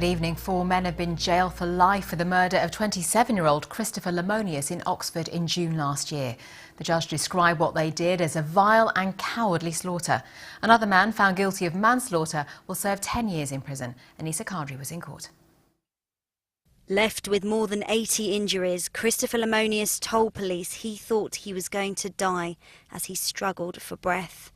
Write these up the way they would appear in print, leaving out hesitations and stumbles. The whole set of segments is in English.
evening. 4 men have been jailed for life for the murder of 27-year-old Christopher Lemonius in Oxford in June last year. The judge described what they did as a vile and cowardly slaughter. Another man found guilty of manslaughter will serve 10 years in prison. Anissa Kadri was in court. Left with more than 80 injuries, Christopher Lemonius told police he thought he was going to die as he struggled for breath.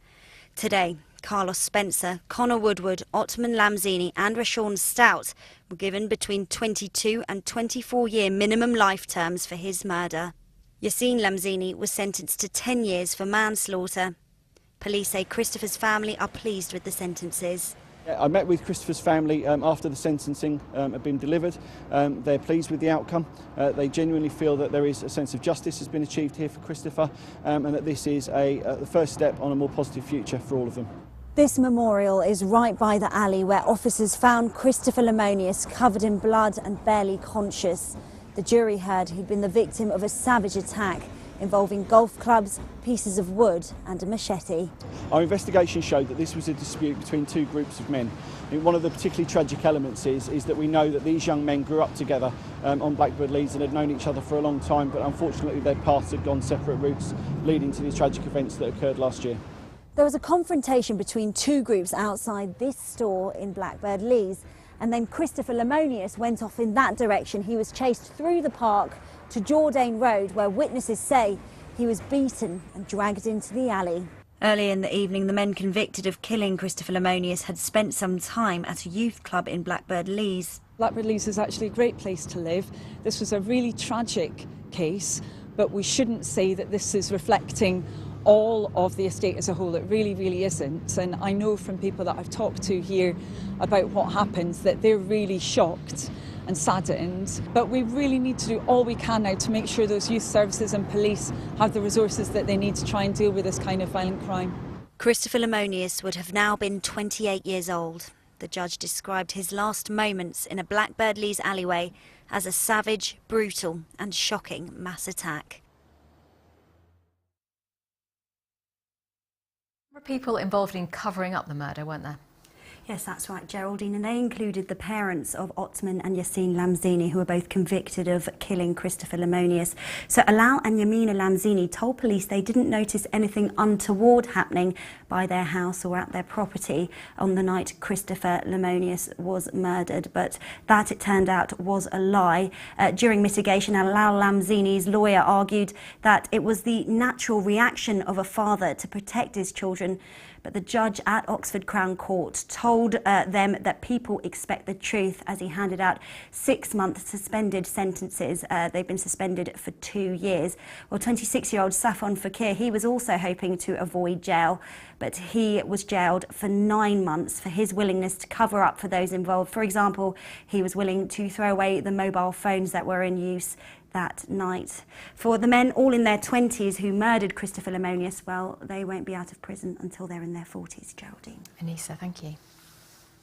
Today, Carlos Spencer, Connor Woodward, Otman Lamzini and Rashawn Stout were given between 22 and 24-year minimum life terms for his murder. Yassine Lamzini was sentenced to 10 years for manslaughter. Police say Christopher's family are pleased with the sentences. I met with Christopher's family after the sentencing had been delivered. They're pleased with the outcome. They genuinely feel that there is a sense of justice has been achieved here for Christopher, and that this is the first step on a more positive future for all of them. This memorial is right by the alley where officers found Christopher Lemonius covered in blood and barely conscious. The jury heard he'd been the victim of a savage attack involving golf clubs, pieces of wood and a machete. Our investigation showed that this was a dispute between two groups of men. One of the particularly tragic elements is that we know that these young men grew up together on Blackbird Leys and had known each other for a long time, but unfortunately their paths had gone separate routes, leading to these tragic events that occurred last year. There was a confrontation between two groups outside this store in Blackbird Leys, and then Christopher Lemonius went off in that direction. He was chased through the park to Jourdain Road, where witnesses say he was beaten and dragged into the alley. Early in the evening, the men convicted of killing Christopher Lemonius had spent some time at a youth club in Blackbird Leys. Blackbird Leys is actually a great place to live. This was a really tragic case, but we shouldn't say that this is reflecting all of the estate as a whole. It really isn't. And I know from people that I've talked to here about what happens that they're really shocked and saddened. But we really need to do all we can now to make sure those youth services and police have the resources that they need to try and deal with this kind of violent crime. Christopher Lemonius would have now been 28 years old. The judge described his last moments in a Blackbird Leys alleyway as a savage, brutal and shocking mass attack. There were people involved in covering up the murder, weren't there? Yes, that's right, Geraldine, and they included the parents of Otman and Yassine Lamzini, who were both convicted of killing Christopher Lemonius. So Alal and Yamina Lamzini told police they didn't notice anything untoward happening by their house or at their property on the night Christopher Lemonius was murdered, but that, it turned out, was a lie. During mitigation, Alal Lamzini's lawyer argued that it was the natural reaction of a father to protect his children, but the judge at Oxford Crown Court told them that people expect the truth as he handed out 6-month suspended sentences. They've been suspended for 2 years. Well, 26-year-old Safon Fakir, he was also hoping to avoid jail, but he was jailed for 9 months for his willingness to cover up for those involved. For example, he was willing to throw away the mobile phones that were in use that night. For the men all in their 20s who murdered Christopher Lemonius, well, they won't be out of prison until they're in their 40s, Geraldine. Anissa, thank you.